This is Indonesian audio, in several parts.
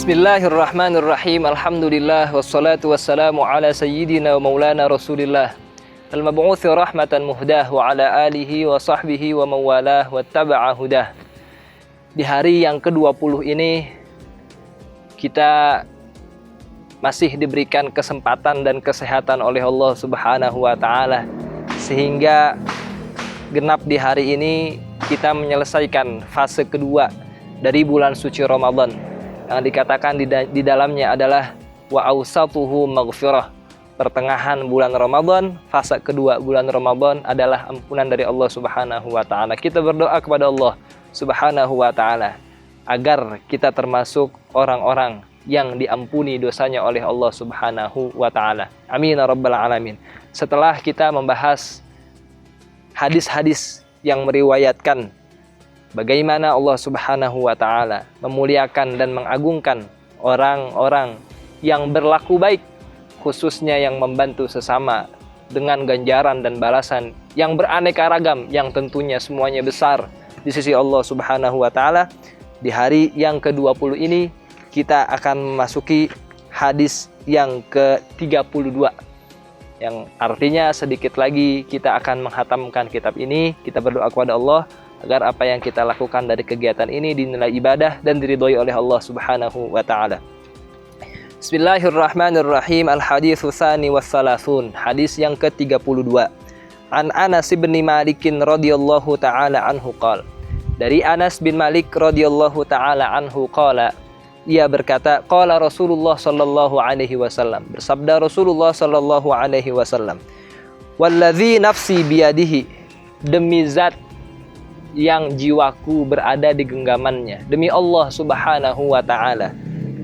Bismillahirrahmanirrahim. Alhamdulillah wassalatu wassalamu ala sayyidina wa maulana Rasulillah al-mab'uthi rahmatan muhdah wa ala alihi wa sahbihi wa mawalah wa taba'a hudah. Di hari yang ke-20 ini kita masih diberikan kesempatan dan kesehatan oleh Allah Subhanahu wa taala, sehingga genap di hari ini kita menyelesaikan fase kedua dari bulan suci Ramadan, yang dikatakan di dalamnya adalah wa awsatuhu maghfirah. Pertengahan bulan Ramadan, fase kedua bulan Ramadan adalah ampunan dari Allah Subhanahu wa taala. Kita berdoa kepada Allah Subhanahu wa taala agar kita termasuk orang-orang yang diampuni dosanya oleh Allah Subhanahu wa taala. Amin ya rabbal alamin. Setelah kita membahas hadis-hadis yang meriwayatkan bagaimana Allah Subhanahu wa taala memuliakan dan mengagungkan orang-orang yang berlaku baik, khususnya yang membantu sesama dengan ganjaran dan balasan yang beraneka ragam, yang tentunya semuanya besar di sisi Allah Subhanahu wa taala. Di hari yang ke-20 ini kita akan memasuki hadis yang ke-32, yang artinya sedikit lagi kita akan menghatamkan kitab ini. Kita berdoa kepada Allah agar apa yang kita lakukan dari kegiatan ini dinilai ibadah dan diridhoi oleh Allah Subhanahu wa taala. Bismillahirrahmanirrahim. Al-haditsu tsani was salasun. Hadis yang ke-32. An Anas bin Malik radhiyallahu taala anhu qala. Dari Anas bin Malik radhiyallahu taala anhu qala, ia berkata, qala Rasulullah sallallahu alaihi wasallam. Bersabda Rasulullah sallallahu alaihi wasallam, "Wallazi nafsi biyadihi." Demi zat yang jiwaku berada di genggamannya, demi Allah Subhanahu wa taala,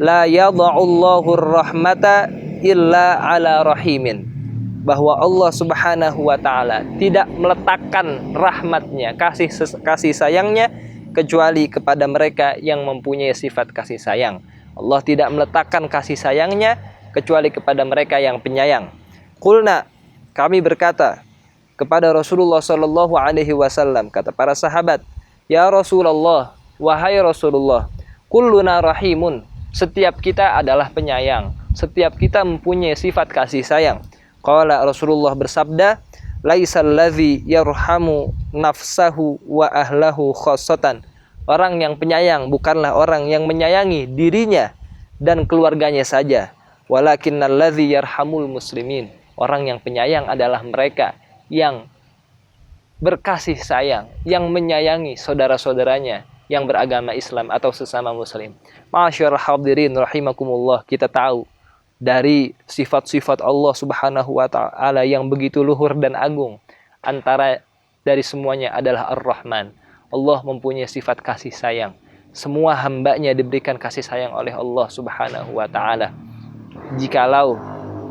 la yadha'ullahu rahmata illa ala rahimin, bahwa Allah Subhanahu wa taala tidak meletakkan rahmatnya, kasih sayangnya, kecuali kepada mereka yang mempunyai sifat kasih sayang. Allah tidak meletakkan kasih sayangnya kecuali kepada mereka yang penyayang. Qulna, kami berkata kepada Rasulullah sallallahu alaihi wasallam, kata para sahabat, ya Rasulullah, wahai Rasulullah, kulluna rahimun, setiap kita adalah penyayang, setiap kita mempunyai sifat kasih sayang. Qala, Rasulullah bersabda, laisal ladzi yarhamu nafsahu wa ahlahu khassatan. Orang yang penyayang bukanlah orang yang menyayangi dirinya dan keluarganya saja, walakinnal ladzi yarhamul muslimin. Orang yang penyayang adalah mereka yang berkasih sayang, yang menyayangi saudara-saudaranya yang beragama Islam atau sesama muslim. Ma'asyiral hadirin rahimakumullah, kita tahu dari sifat-sifat Allah Subhanahu wa taala yang begitu luhur dan agung, antara dari semuanya adalah Ar-Rahman. Allah mempunyai sifat kasih sayang. Semua hambanya diberikan kasih sayang oleh Allah Subhanahu wa taala. Jikalau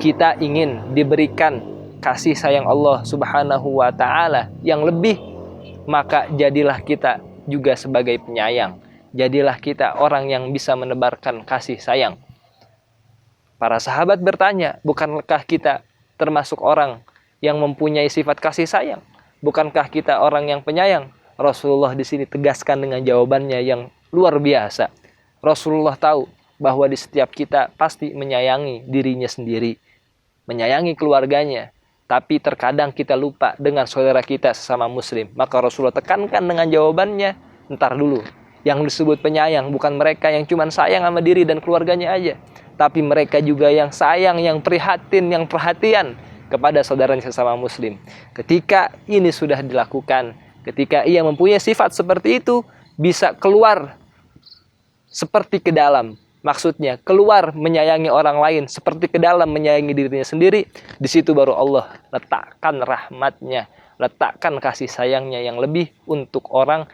kita ingin diberikan kasih sayang Allah Subhanahu wa taala yang lebih, maka jadilah kita juga sebagai penyayang. Jadilah kita orang yang bisa menebarkan kasih sayang. Para sahabat bertanya, bukankah kita termasuk orang yang mempunyai sifat kasih sayang? Bukankah kita orang yang penyayang? Rasulullah di sini tegaskan dengan jawabannya yang luar biasa. Rasulullah tahu bahwa di setiap kita pasti menyayangi dirinya sendiri, menyayangi keluarganya. Tapi terkadang kita lupa dengan saudara kita sesama muslim. Maka Rasulullah tekankan dengan jawabannya, entar dulu. Yang disebut penyayang bukan mereka yang cuma sayang sama diri dan keluarganya aja, tapi mereka juga yang sayang, yang prihatin, yang perhatian kepada saudaranya sesama muslim. Ketika ini sudah dilakukan, ketika ia mempunyai sifat seperti itu, bisa keluar seperti ke dalam. Maksudnya keluar menyayangi orang lain seperti ke dalam menyayangi dirinya sendiri. Di situ baru Allah letakkan rahmatnya, letakkan kasih sayangnya yang lebih untuk orang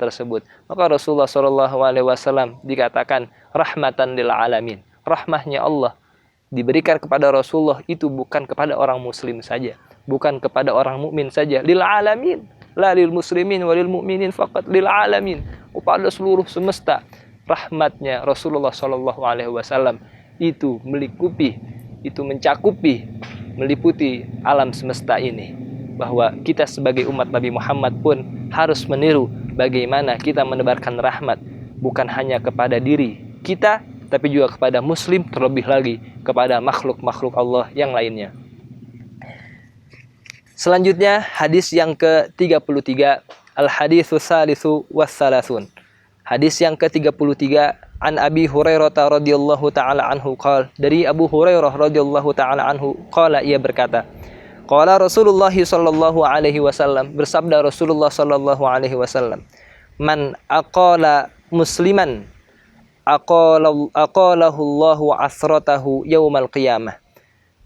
tersebut. Maka Rasulullah SAW dikatakan rahmatan lil alamin. Rahmahnya Allah diberikan kepada Rasulullah itu bukan kepada orang muslim saja, bukan kepada orang mukmin saja. Lil alamin, la lil muslimin walil mu'minin faqat, lil alamin, kepada seluruh semesta. Rahmatnya Rasulullah SAW itu mencakupi, meliputi alam semesta ini. Bahwa kita sebagai umat Nabi Muhammad pun harus meniru bagaimana kita menebarkan rahmat, bukan hanya kepada diri kita, tapi juga kepada muslim, terlebih lagi kepada makhluk-makhluk Allah yang lainnya. Selanjutnya hadis yang ke-33, al-haditsus salisu wassalasun. Hadis yang ke-33, an Abi Hurairah radhiyallahu taala anhu qala, dari Abu Hurairah radhiyallahu taala anhu qala, ia berkata, qala Rasulullah sallallahu alaihi wasallam, bersabda Rasulullah sallallahu alaihi wasallam, man aqala musliman aqalahu Allahu asratahu yaumal qiyamah.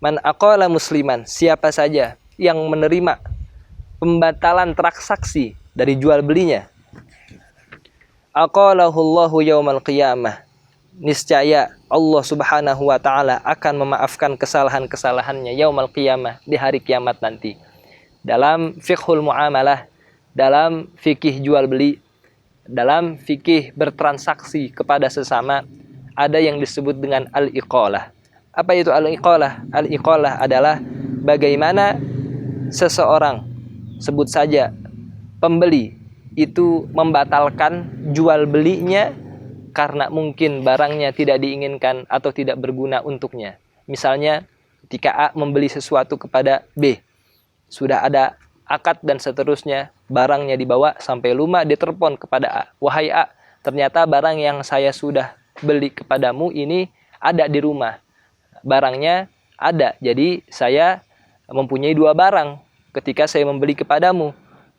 Man aqala musliman, siapa saja yang menerima pembatalan transaksi dari jual belinya, aqalahu Allahu yaumal qiyamah, niscaya Allah Subhanahu wa taala akan memaafkan kesalahan-kesalahannya yaumal qiyamah, di hari kiamat nanti. Dalam fiqhul muamalah, dalam fikih jual beli, dalam fikih bertransaksi kepada sesama, ada yang disebut dengan al-iqalah. Apa itu al-iqalah? Al-iqalah adalah bagaimana seseorang, sebut saja pembeli, itu membatalkan jual belinya karena mungkin barangnya tidak diinginkan atau tidak berguna untuknya. Misalnya ketika A membeli sesuatu kepada B, sudah ada akad dan seterusnya, barangnya dibawa sampai rumah, ditelepon kepada A, wahai A, ternyata barang yang saya sudah beli kepadamu ini ada di rumah, barangnya ada, jadi saya mempunyai 2 barang ketika saya membeli kepadamu.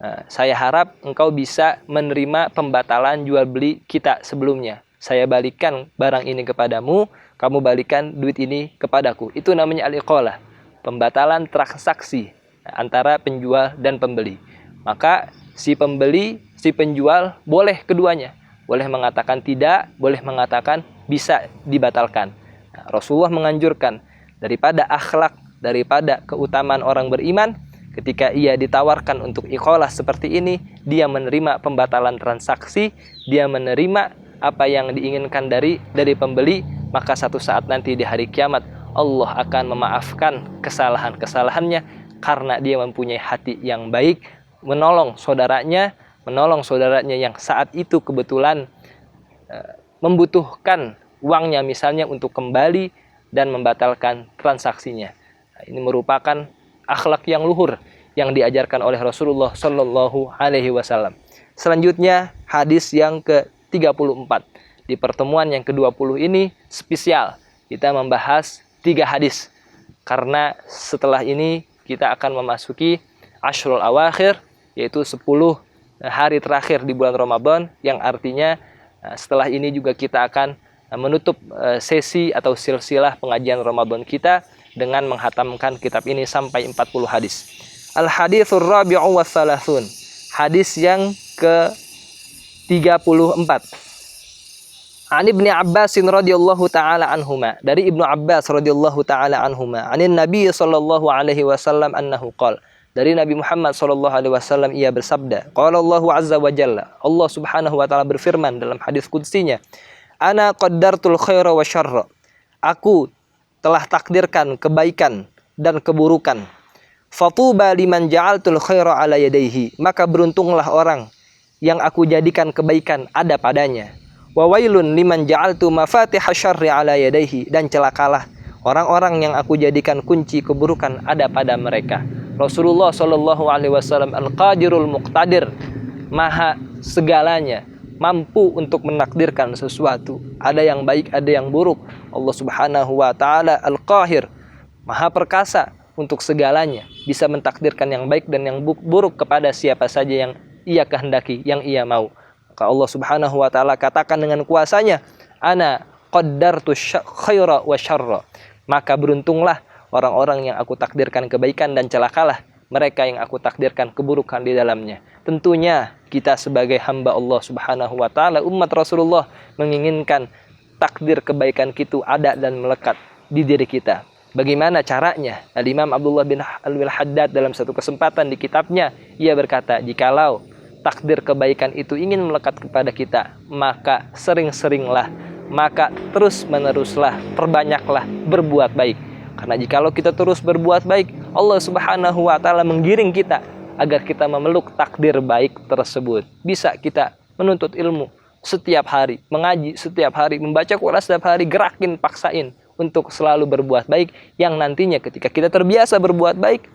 Nah, saya harap engkau bisa menerima pembatalan jual beli kita sebelumnya. Saya balikan barang ini kepadamu, kamu balikan duit ini kepadaku. Itu namanya al-iqalah, pembatalan transaksi antara penjual dan pembeli. Maka si pembeli, si penjual boleh keduanya. Boleh mengatakan tidak, boleh mengatakan bisa dibatalkan. Nah, Rasulullah menganjurkan daripada akhlak, daripada keutamaan orang beriman, ketika ia ditawarkan untuk iqalah seperti ini, dia menerima pembatalan transaksi, dia menerima apa yang diinginkan dari pembeli, maka satu saat nanti di hari kiamat Allah akan memaafkan kesalahan-kesalahannya karena dia mempunyai hati yang baik, menolong saudaranya yang saat itu kebetulan membutuhkan uangnya misalnya untuk kembali dan membatalkan transaksinya. Ini merupakan akhlak yang luhur yang diajarkan oleh Rasulullah Shallallahu Alaihi Wasallam. Selanjutnya hadis yang ke-34. Di pertemuan yang ke-20 ini spesial, kita membahas 3 hadis karena setelah ini kita akan memasuki Ashrul Awakhir, yaitu 10 hari terakhir di bulan Ramadan, yang artinya setelah ini juga kita akan menutup sesi atau silsilah pengajian Ramadan kita dengan menghatamkan kitab ini sampai 40 hadis. Al-hadithur rabi'u wassalasun. Hadis yang ke-34. An Ibnu Abbas radhiyallahu taala anhuma, dari Ibnu Abbas radhiyallahu taala anhuma, anin Nabi sallallahu alaihi wasallam annahu qala, dari Nabi Muhammad sallallahu alaihi wasallam ia bersabda, qala Allahu azza wa jalla, Allah Subhanahu wa taala berfirman dalam hadis qudsinya, ana qaddartul khaira wa syarra, aku telah takdirkan kebaikan dan keburukan. Fatuba liman ja'altul khaira ala yadayhi, maka beruntunglah orang yang aku jadikan kebaikan ada padanya. Wa wailun liman ja'altu mafatihasy syarri ala yadayhi, dan celakalah orang-orang yang aku jadikan kunci keburukan ada pada mereka. Rasulullah sallallahu alaihi wasallam al-qadirul muqtadir, maha segalanya, mampu untuk menakdirkan sesuatu. Ada yang baik, ada yang buruk. Allah Subhanahu wa taala al-qahir, maha perkasa untuk segalanya, bisa mentakdirkan yang baik dan yang buruk kepada siapa saja yang ia kehendaki, yang ia mau. Maka Allah Subhanahu wa taala katakan dengan kuasanya, ana qaddartu khaira wa syarra, maka beruntunglah orang-orang yang aku takdirkan kebaikan, dan celakalah mereka yang aku takdirkan keburukan di dalamnya. Tentunya kita sebagai hamba Allah Subhanahu wa taala, umat Rasulullah, menginginkan takdir kebaikan itu ada dan melekat di diri kita. Bagaimana caranya? Al-Imam Abdullah bin Al-Haddad dalam satu kesempatan di kitabnya, ia berkata, jikalau takdir kebaikan itu ingin melekat kepada kita, maka sering-seringlah, maka terus-meneruslah, perbanyaklah berbuat baik. Karena jikalau kita terus berbuat baik, Allah Subhanahu wa taala menggiring kita agar kita memeluk takdir baik tersebut. Bisa kita menuntut ilmu, setiap hari, mengaji setiap hari, membaca Quran setiap hari, gerakin, paksain untuk selalu berbuat baik, yang nantinya ketika kita terbiasa berbuat baik,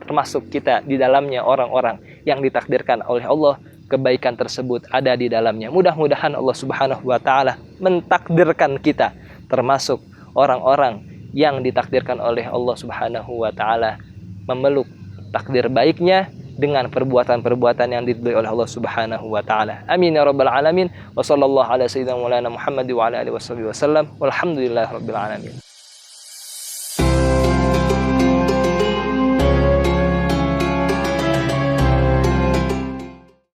termasuk kita di dalamnya orang-orang yang ditakdirkan oleh Allah kebaikan tersebut ada di dalamnya. Mudah-mudahan Allah Subhanahu wa taala mentakdirkan kita termasuk orang-orang yang ditakdirkan oleh Allah Subhanahu wa taala memeluk takdir baiknya dengan perbuatan-perbuatan yang diridhoi oleh Allah Subhanahu wa taala. Amin ya rabbal alamin. Wa sallallahu ala sayyidina Muhammad wa ala alihi wasallam. Walhamdulillahirabbil alamin.